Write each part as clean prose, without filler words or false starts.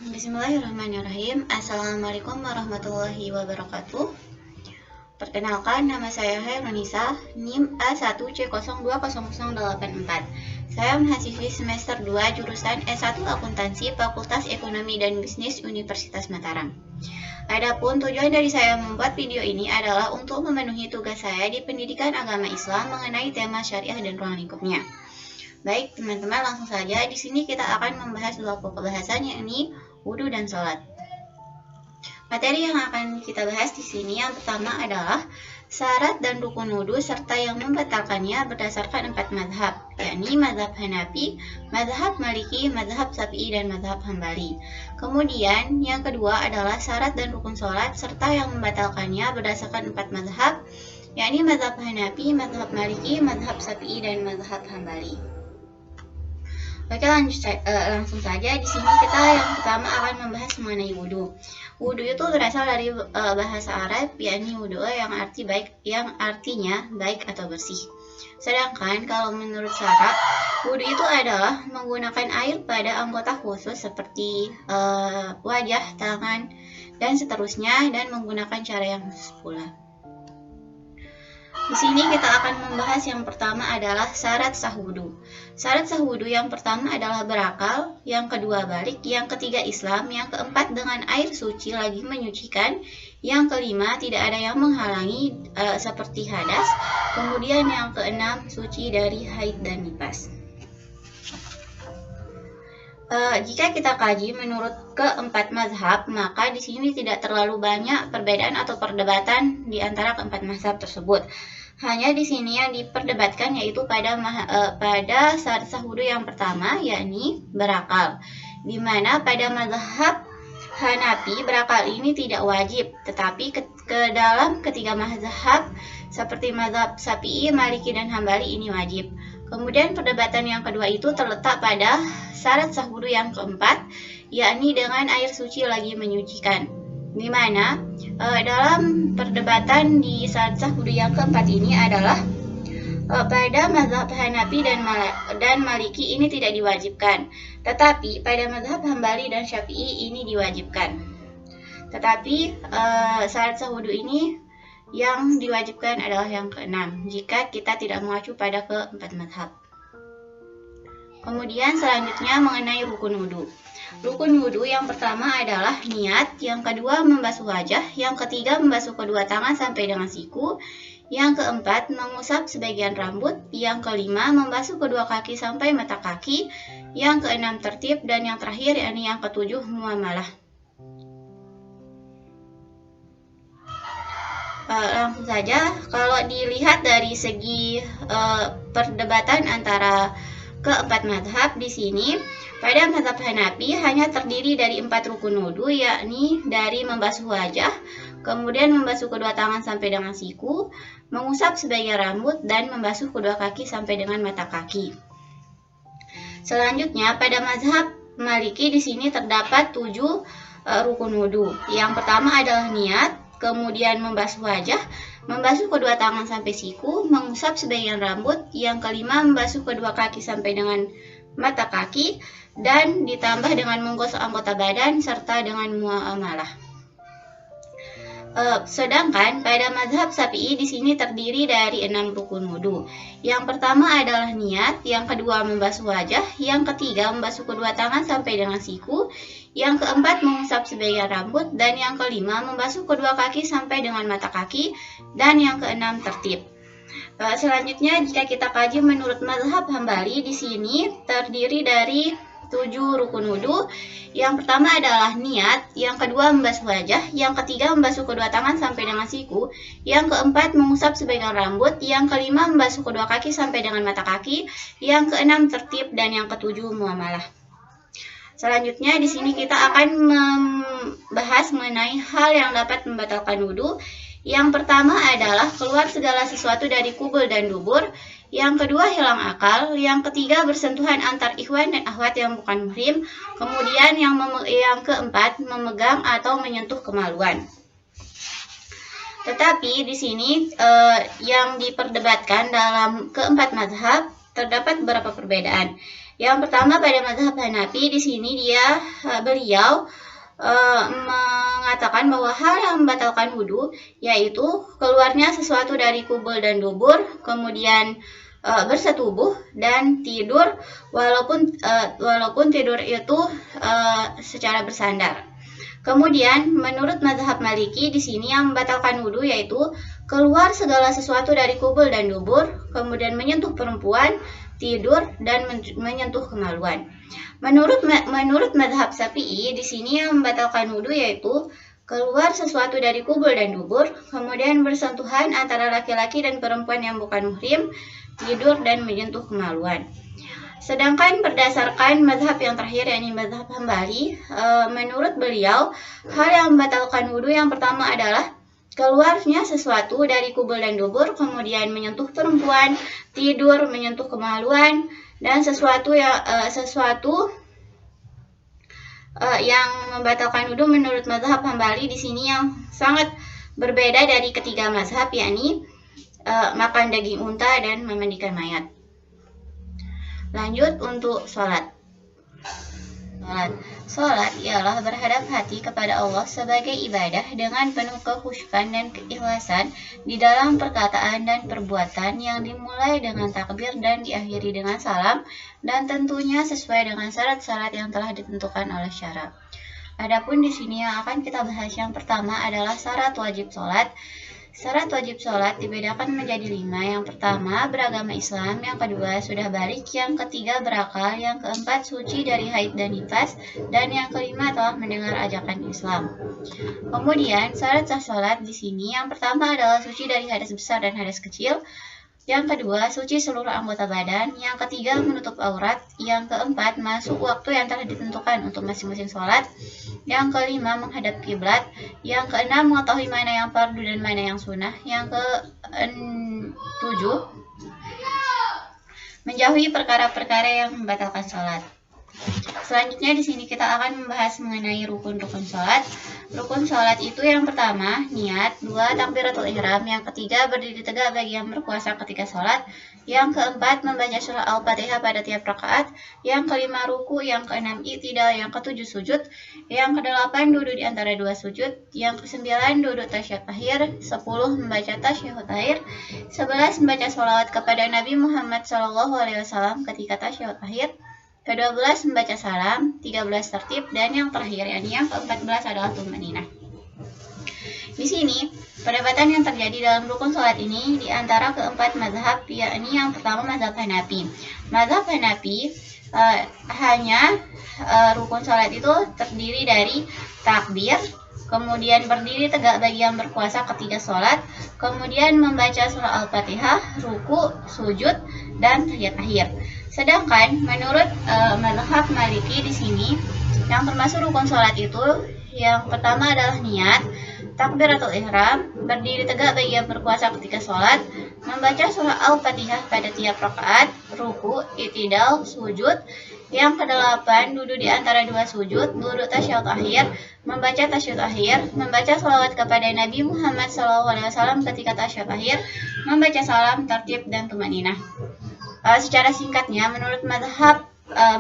Bismillahirrahmanirrahim. Assalamualaikum warahmatullahi wabarakatuh. Perkenalkan, nama saya Hairunisa, NIM A1C020084. Saya mahasiswi semester 2 jurusan S1 Akuntansi Fakultas Ekonomi dan Bisnis Universitas Mataram. Adapun tujuan dari saya membuat video ini adalah untuk memenuhi tugas saya di pendidikan agama Islam mengenai tema syariah dan ruang lingkupnya. Baik, teman-teman, langsung saja. Di sini kita akan membahas dua pokok bahasan, yakni wudhu dan sholat. Materi yang akan kita bahas di sini yang pertama adalah syarat dan rukun wudhu serta yang membatalkannya berdasarkan 4 mazhab, yakni mazhab Hanafi, mazhab Maliki, mazhab Syafi'i, dan mazhab Hambali. Kemudian yang kedua adalah syarat dan rukun sholat serta yang membatalkannya berdasarkan 4 mazhab, yakni mazhab Hanafi, mazhab Maliki, mazhab Syafi'i, dan mazhab Hambali. Oke, langsung saja. Di sini kita yang pertama akan membahas mengenai wudhu. Wudhu itu berasal dari bahasa Arab, yakni wudhu yang artinya baik atau bersih. Sedangkan kalau menurut syara, wudhu itu adalah menggunakan air pada anggota khusus seperti wajah, tangan, dan seterusnya, dan menggunakan cara yang khusus pula. Di sini kita akan membahas yang pertama adalah syarat sah wudhu. Syarat sah wudhu yang pertama adalah berakal, yang kedua balik, yang ketiga Islam, yang keempat dengan air suci lagi menyucikan, yang kelima tidak ada yang menghalangi seperti hadas, kemudian yang keenam suci dari haid dan nifas. Jika kita kaji menurut keempat mazhab, maka di sini tidak terlalu banyak perbedaan atau perdebatan di antara keempat mazhab tersebut. Hanya di sini yang diperdebatkan yaitu pada syarat sah wudhu yang pertama, yakni berakal. Di mana pada mazhab Hanafi berakal ini tidak wajib, tetapi ke dalam ketiga mazhab seperti mazhab Syafi'i, Maliki, dan Hambali ini wajib. Kemudian perdebatan yang kedua itu terletak pada syarat sah wudhu yang keempat, yakni dengan air suci lagi menyucikan. Di mana dalam perdebatan di syarat sah wudhu yang keempat ini adalah pada mazhab Hanafi dan Maliki ini tidak diwajibkan, tetapi pada mazhab Hambali dan Syafi'i ini diwajibkan. Tetapi syarat sah wudhu ini yang diwajibkan adalah yang keenam jika kita tidak mengacu pada keempat mazhab. Kemudian selanjutnya mengenai rukun wudhu. Rukun wudhu yang pertama adalah niat, yang kedua membasuh wajah, yang ketiga membasuh kedua tangan sampai dengan siku, yang keempat mengusap sebagian rambut, yang kelima membasuh kedua kaki sampai mata kaki, yang keenam tertib, dan yang terakhir yakni yang ketujuh muamalah. Langsung saja, kalau dilihat dari segi perdebatan antara keempat mazhab di sini, pada mazhab Hanafi hanya terdiri dari 4 rukun wudhu, yakni dari membasuh wajah, kemudian membasuh kedua tangan sampai dengan siku, mengusap sebagian rambut, dan membasuh kedua kaki sampai dengan mata kaki. Selanjutnya pada mazhab Maliki di sini terdapat 7 rukun wudhu. Yang pertama adalah niat, kemudian membasuh wajah, membasuh kedua tangan sampai siku, mengusap sebagian rambut, yang kelima membasuh kedua kaki sampai dengan mata kaki, dan ditambah dengan menggosok anggota badan serta dengan muamalah. Sedangkan pada mazhab Syafi'i di sini terdiri dari 6 rukun wudhu. Yang pertama adalah niat, yang kedua membasuh wajah, yang ketiga membasuh kedua tangan sampai dengan siku, yang keempat mengusap sebagian rambut, dan yang kelima membasuh kedua kaki sampai dengan mata kaki, dan yang keenam tertib. Selanjutnya jika kita kaji menurut mazhab Hambali di sini terdiri dari 7 rukun wudhu. Yang pertama adalah niat, yang kedua membasuh wajah, yang ketiga membasuh kedua tangan sampai dengan siku, yang keempat mengusap sebagian rambut, yang kelima membasuh kedua kaki sampai dengan mata kaki, yang keenam tertib, dan yang ketujuh muamalah. Selanjutnya di sini kita akan membahas mengenai hal yang dapat membatalkan wudhu. Yang pertama adalah keluar segala sesuatu dari kubul dan dubur. Yang kedua hilang akal. Yang ketiga bersentuhan antar ikhwan dan akhwat yang bukan muhrim. Kemudian yang keempat memegang atau menyentuh kemaluan. Tetapi di sini yang diperdebatkan dalam keempat mazhab terdapat beberapa perbedaan. Yang pertama pada mazhab Hanafi, di sini beliau mengatakan bahwa hal yang membatalkan wudhu yaitu keluarnya sesuatu dari kubul dan dubur, kemudian bersetubuh dan tidur walaupun tidur itu secara bersandar. Kemudian menurut mazhab Maliki, di sini yang membatalkan wudhu yaitu keluar segala sesuatu dari kubul dan dubur, kemudian menyentuh perempuan, tidur, dan menyentuh kemaluan. Menurut mazhab Syafi'i, di sini yang membatalkan wudhu yaitu keluar sesuatu dari kubul dan dubur, kemudian bersentuhan antara laki-laki dan perempuan yang bukan muhrim, tidur, dan menyentuh kemaluan. Sedangkan berdasarkan mazhab yang terakhir, yakni mazhab Hambali, menurut beliau, hal yang membatalkan wudhu yang pertama adalah keluarnya sesuatu dari kubul dan dubur, kemudian menyentuh perempuan, tidur, menyentuh kemaluan, dan sesuatu yang membatalkan wudhu menurut mazhab Hambali di sini yang sangat berbeda dari ketiga mazhab, yakni makan daging unta dan memandikan mayat. Lanjut untuk sholat. Sholat ialah berhadap hati kepada Allah sebagai ibadah dengan penuh kekhusyukan dan keikhlasan di dalam perkataan dan perbuatan yang dimulai dengan takbir dan diakhiri dengan salam, dan tentunya sesuai dengan syarat-syarat yang telah ditentukan oleh syara. Adapun di sini yang akan kita bahas yang pertama adalah syarat wajib sholat. Syarat wajib sholat dibedakan menjadi 5. Yang pertama, beragama Islam. Yang kedua, sudah balik. Yang ketiga, berakal. Yang keempat, suci dari haid dan nifas. Dan yang kelima, telah mendengar ajakan Islam. Kemudian, syarat sah sholat di sini. Yang pertama adalah suci dari hadas besar dan hadas kecil. Yang kedua, suci seluruh anggota badan. Yang ketiga, menutup aurat. Yang keempat, masuk waktu yang telah ditentukan untuk masing-masing sholat. Yang kelima, menghadap kiblat. Yang keenam, mengetahui mana yang fardu dan mana yang sunnah. Yang ketujuh, menjauhi perkara-perkara yang membatalkan sholat. Selanjutnya di sini kita akan membahas mengenai rukun-rukun sholat. Rukun sholat itu yang pertama, niat. 2, takbiratul ihram. Yang ketiga, berdiri tegak bagi yang berpuasa ketika sholat. Yang keempat, membaca surah Al-Fatihah pada tiap rakaat. Yang kelima, ruku. Yang keenam, i'tidal. Yang ketujuh, sujud. Yang kedelapan, duduk di antara dua sujud. Yang kesembilan, duduk tasyahud akhir. 10, membaca tasyahud akhir. 11, membaca sholawat kepada Nabi Muhammad SAW ketika tasyahud akhir. Ke-12 membaca salam, 13 tertib, dan yang terakhir yang ke-14 adalah tumaninah. Di sini, perdebatan yang terjadi dalam rukun sholat ini di antara keempat mazhab, yakni yang pertama mazhab Hanafi. Mazhab Hanafi rukun sholat itu terdiri dari takbir, kemudian berdiri tegak bagi yang berpuasa ketika sholat, kemudian membaca surah Al-Fatihah, ruku, sujud, dan tahiyat akhir. Sedangkan menurut mazhab Maliki di sini yang termasuk rukun sholat itu yang pertama adalah niat, takbiratul ihram, berdiri tegak bagi yang berpuasa ketika sholat, membaca surah Al-Fatihah pada tiap rakaat, ruku, i'tidal, sujud. Yang kedelapan, duduk di antara dua sujud, duduk tasyahud akhir, membaca tasyahud akhir, membaca sholawat kepada Nabi Muhammad SAW ketika tasyahud akhir, membaca salam, tertib, dan tumaninah. Secara singkatnya, menurut mazhab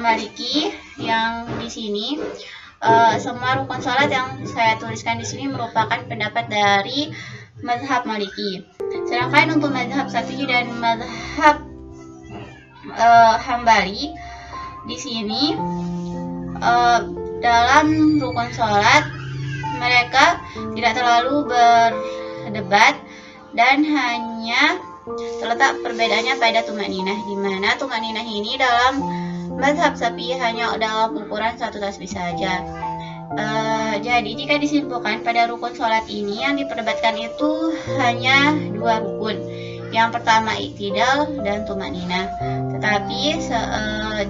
Maliki yang di sini, semua rukun sholat yang saya tuliskan di sini merupakan pendapat dari mazhab Maliki. Sedangkan untuk mazhab Syafi'i dan mazhab Hambali di sini dalam rukun sholat mereka tidak terlalu berdebat dan hanya terletak perbedaannya pada tumaninah, di mana tumaninah ini dalam mazhab Syafi'i hanya dalam ukuran satu tasbih saja. Jadi jika disimpulkan pada rukun sholat ini yang diperdebatkan itu hanya dua rukun. Yang pertama i'tidal dan tumaninah. Tetapi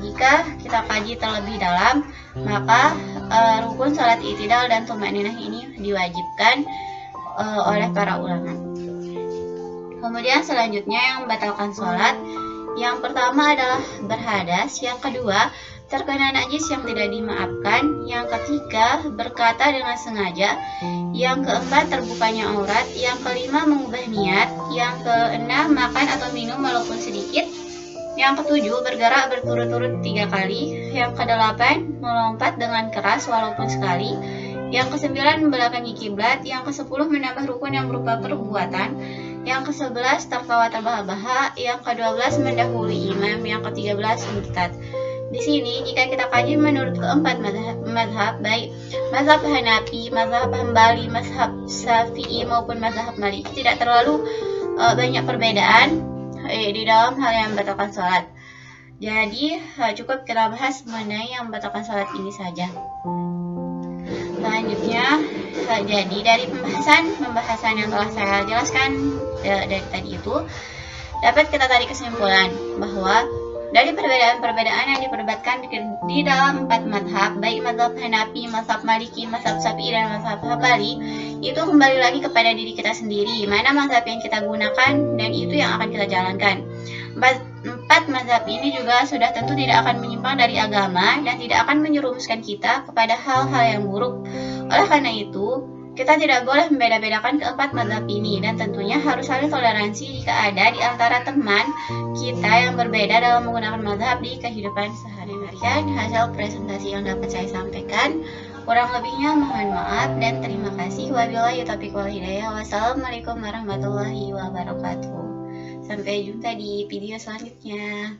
jika kita kaji terlebih dalam, maka rukun sholat i'tidal dan tumaninah ini diwajibkan oleh para ulama. Kemudian selanjutnya yang membatalkan sholat, yang pertama adalah berhadas, yang kedua terkena najis yang tidak dimaafkan, yang ketiga berkata dengan sengaja, yang keempat terbukanya aurat, yang kelima mengubah niat, yang keenam makan atau minum walaupun sedikit, Yang ketujuh, bergerak berturut-turut 3 kali. Yang kedelapan, melompat dengan keras walaupun sekali. Yang kesembilan, membelakangi kiblat. Yang ke-10, menambah rukun yang berupa perbuatan. Yang ke-11, tertawa terbahak-bahak. Yang ke-12, mendahului imam. Yang ke-13, murtad. Di sini, jika kita kaji menurut keempat mazhab, baik mazhab Hanafi, mazhab Hambali, mazhab Syafi'i maupun mazhab Maliki, tidak terlalu banyak perbedaan di dalam hal yang membatalkan sholat. Jadi cukup kita bahas mengenai yang membatalkan sholat ini saja. Selanjutnya, jadi dari pembahasan yang telah saya jelaskan dari tadi itu, dapat kita tarik kesimpulan bahwa dari perbedaan-perbedaan yang diperdebatkan di dalam 4 mazhab, baik mazhab Hanafi, mazhab Maliki, mazhab Syafi'i, dan mazhab Hambali, itu kembali lagi kepada diri kita sendiri, mana mazhab yang kita gunakan, dan itu yang akan kita jalankan. 4 mazhab ini juga sudah tentu tidak akan menyimpang dari agama, dan tidak akan menyerumuskan kita kepada hal-hal yang buruk. Oleh karena itu, kita tidak boleh membeda-bedakan keempat mazhab ini, dan tentunya harus saling toleransi jika ada di antara teman kita yang berbeda dalam menggunakan mazhab di kehidupan sehari-hari. Hasil presentasi yang dapat saya sampaikan, kurang lebihnya mohon maaf dan terima kasih. Wabillahi taufiq wal hidayah. Wassalamualaikum warahmatullahi wabarakatuh. Sampai jumpa di video selanjutnya.